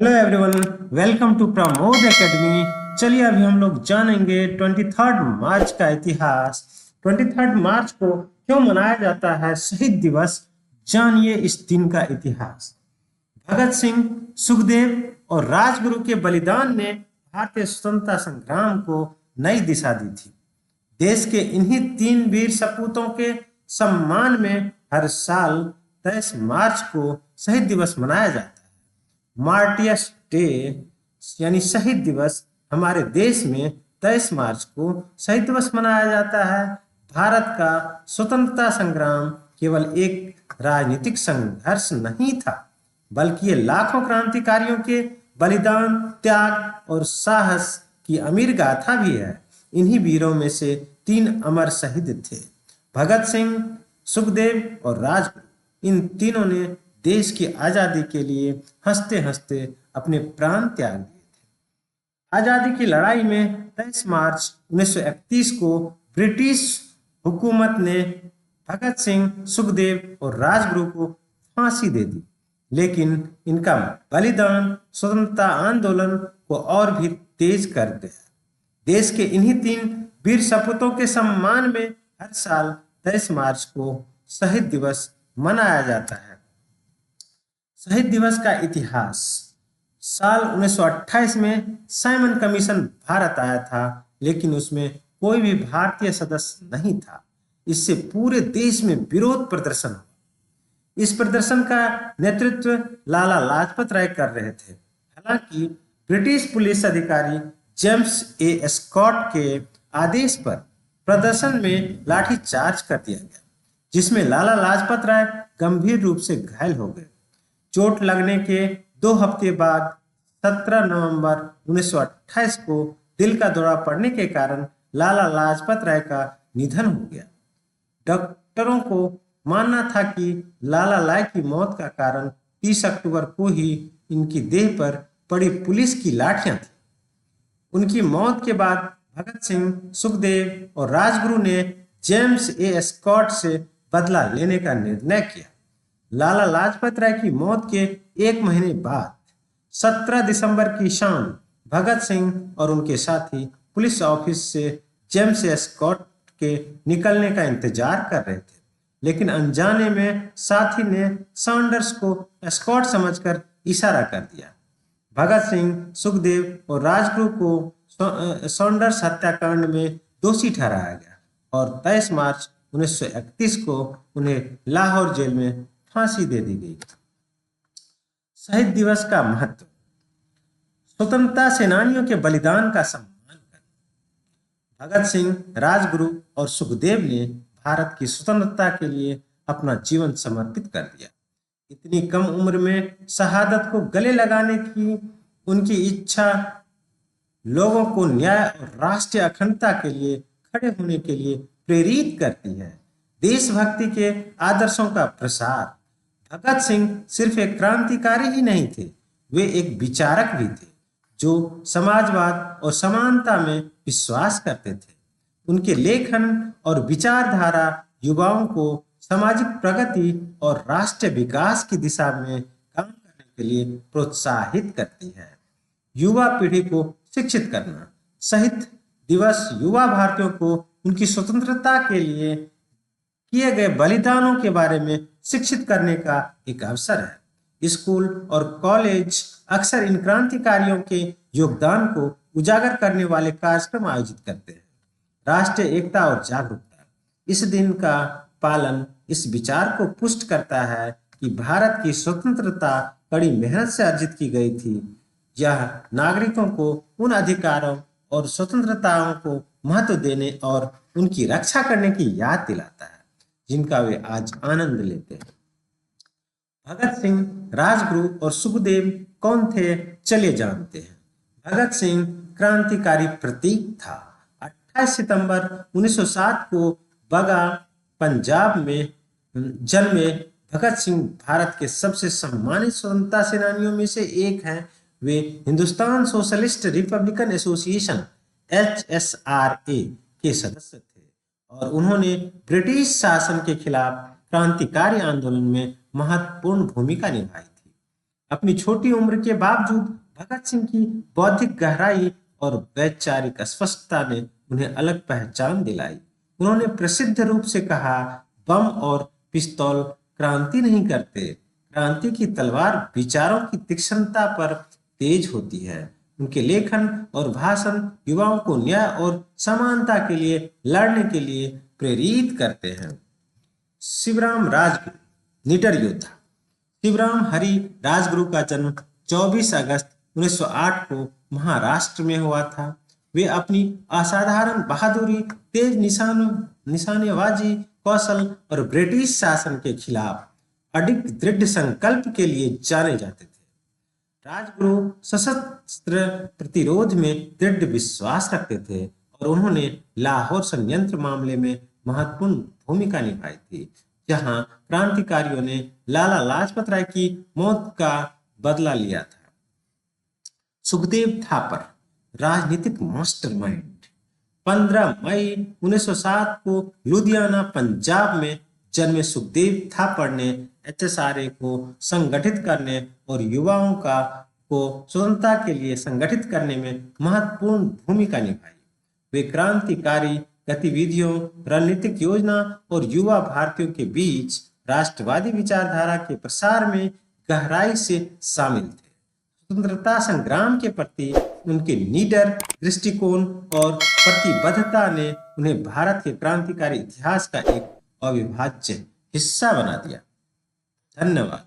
Hello everyone, welcome to Pramod academy. चलिए अभी हम लोग जानेंगे 23 मार्च का इतिहास। 23 मार्च को क्यों मनाया जाता है शहीद दिवस, जानिए इस दिन का इतिहास। भगत सिंह, सुखदेव और राजगुरु के बलिदान ने भारतीय स्वतंत्रता संग्राम को नई दिशा दी थी। देश के इन्हीं तीन वीर सपूतों के सम्मान में हर साल 23 मार्च को शहीद दिवस मनाया जाता है। मार्टियर्स डे यानी शहीद दिवस हमारे देश में 23 मार्च को शहीद दिवस मनाया जाता है। भारत का स्वतंत्रता संग्राम केवल एक राजनीतिक संघर्ष नहीं था, बल्कि ये लाखों क्रांतिकारियों के बलिदान, त्याग और साहस की अमीर गाथा भी है। इन्हीं वीरों में से तीन अमर शहीद थे, भगत सिंह, सुखदेव और राजगुरु। इन तीनों ने देश की आजादी के लिए हंसते हंसते अपने प्राण त्याग दिए थे। आजादी की लड़ाई में 23 मार्च 1931 को ब्रिटिश हुकूमत ने भगत सिंह, सुखदेव और राजगुरु को फांसी दे दी, लेकिन इनका बलिदान स्वतंत्रता आंदोलन को और भी तेज कर दिया। देश के इन्हीं तीन वीर सपूतों के सम्मान में हर साल 23 मार्च को शहीद दिवस मनाया जाता है। शहीद दिवस का इतिहास। साल 1928 में साइमन कमीशन भारत आया था, लेकिन उसमें कोई भी भारतीय सदस्य नहीं था। इससे पूरे देश में विरोध प्रदर्शन हुआ। इस प्रदर्शन का नेतृत्व लाला लाजपत राय कर रहे थे। हालांकि ब्रिटिश पुलिस अधिकारी जेम्स ए स्कॉट के आदेश पर प्रदर्शन में लाठीचार्ज कर दिया गया, जिसमें लाला लाजपत राय गंभीर रूप से घायल हो गए। चोट लगने के 2 हफ्ते बाद 17 नवंबर 1928 को दिल का दौरा पड़ने के कारण लाला लाजपत राय का निधन हो गया। डॉक्टरों को मानना था कि लाला लाय की मौत का कारण 30 अक्टूबर को ही इनकी देह पर पड़ी पुलिस की लाठियां थी। उनकी मौत के बाद भगत सिंह, सुखदेव और राजगुरु ने जेम्स ए स्कॉट से बदला लेने का निर्णय किया। लाला लाजपत राय की मौत के 1 महीने बाद 17 दिसंबर की शाम भगत सिंह और उनके साथी पुलिस ऑफिस से जेम्स ए स्कॉट के निकलने का इंतजार कर रहे थे, लेकिन अनजाने में साथी ने सॉन्डर्स को स्कॉट समझकर इशारा कर दिया। भगत सिंह, सुखदेव और राजगुरु को सॉन्डर्स हत्याकांड में दोषी ठहराया गया और 23 मार्च 1931 को उन्हें लाहौर जेल में फांसी दे दी गई। शहीद दिवस का महत्व। स्वतंत्रता सेनानियों के बलिदान का सम्मान करना। भगत सिंह, राजगुरु और सुखदेव ने भारत की स्वतंत्रता के लिए अपना जीवन समर्पित कर दिया। इतनी कम उम्र में शहादत को गले लगाने की उनकी इच्छा लोगों को न्याय और राष्ट्रीय अखंडता के लिए खड़े होने के लिए प्रेरित करती है। देशभक्ति के आदर्शों का प्रसार। भगत सिंह सिर्फ एक क्रांतिकारी ही नहीं थे, वे एक विचारक भी थे जो समाजवाद और समानता में विश्वास करते थे। उनके लेखन और विचारधारा युवाओं को सामाजिक प्रगति और राष्ट्रीय विकास की दिशा में काम करने के लिए प्रोत्साहित करती है। युवा पीढ़ी को शिक्षित करना। शहीद दिवस युवा भारतीयों को उनकी स्वतंत्रता के लिए किए गए बलिदानों के बारे में शिक्षित करने का एक अवसर है। स्कूल और कॉलेज अक्सर इन क्रांतिकारियों के योगदान को उजागर करने वाले कार्यक्रम आयोजित करते हैं। राष्ट्रीय एकता और जागरूकता। इस दिन का पालन इस विचार को पुष्ट करता है कि भारत की स्वतंत्रता कड़ी मेहनत से अर्जित की गई थी। यह नागरिकों को उन अधिकारों और स्वतंत्रताओं को महत्व देने और उनकी रक्षा करने की याद दिलाता है, जिनका वे आज आनंद लेते हैं। भगत सिंह, राजगुरु और सुखदेव कौन थे, चलिए जानते हैं। भगत सिंह क्रांतिकारी प्रतीक था। 28 सितंबर 1907 को बगा, पंजाब में जन्मे भगत सिंह भारत के सबसे सम्मानित स्वतंत्रता सेनानियों में से एक हैं। वे Hindustan socialist republican association HSRA के सदस्य थे और उन्होंने ब्रिटिश शासन के खिलाफ क्रांतिकारी आंदोलन में महत्वपूर्ण भूमिका निभाई थी। अपनी छोटी उम्र के बावजूद भगत सिंह की बौद्धिक गहराई और वैचारिक स्पष्टता ने उन्हें अलग पहचान दिलाई। उन्होंने प्रसिद्ध रूप से कहा, बम और पिस्तौल क्रांति नहीं करते, क्रांति की तलवार विचारों की तीक्ष्णता पर तेज होती है। उनके लेखन और भाषण युवाओं को न्याय और समानता के लिए लड़ने के लिए प्रेरित करते हैं। शिवराम राजगुरु निडर योद्धा। शिवराम हरि राजगुरु का जन्म 24 अगस्त 1908 को महाराष्ट्र में हुआ था। वे अपनी असाधारण बहादुरी, तेज निशानेबाजी कौशल और ब्रिटिश शासन के खिलाफ अडिग दृढ़ संकल्प के लिए जाने जाते थे। राजगुरु सशस्त्र प्रतिरोध में दृढ़ विश्वास रखते थे और उन्होंने लाहौर षड्यंत्र मामले में महत्वपूर्ण भूमिका निभाई थी, जहां क्रांतिकारियों ने लाला लाजपत राय की मौत का बदला लिया था। सुखदेव थापर राजनीतिक मास्टरमाइंड। 15 मई 1907 को लुधियाना पंजाब में जन्मे सुखदेव थापर ने एचएसआरए को संगठित करने और युवाओं को स्वतंत्रता के लिए संगठित करने में महत्वपूर्ण भूमिका निभाई। वे क्रांतिकारी गतिविधियों, रणनीतिक योजना और युवा भारतीयों के बीच राष्ट्रवादी विचारधारा के प्रसार में गहराई से शामिल थे। स्वतंत्रता संग्राम के प्रति उनके निडर दृष्टिकोण और प्रतिबद्धता ने उन्हें भारत के क्रांतिकारी इतिहास का एक अविभाज्य हिस्सा बना दिया। धन्यवाद।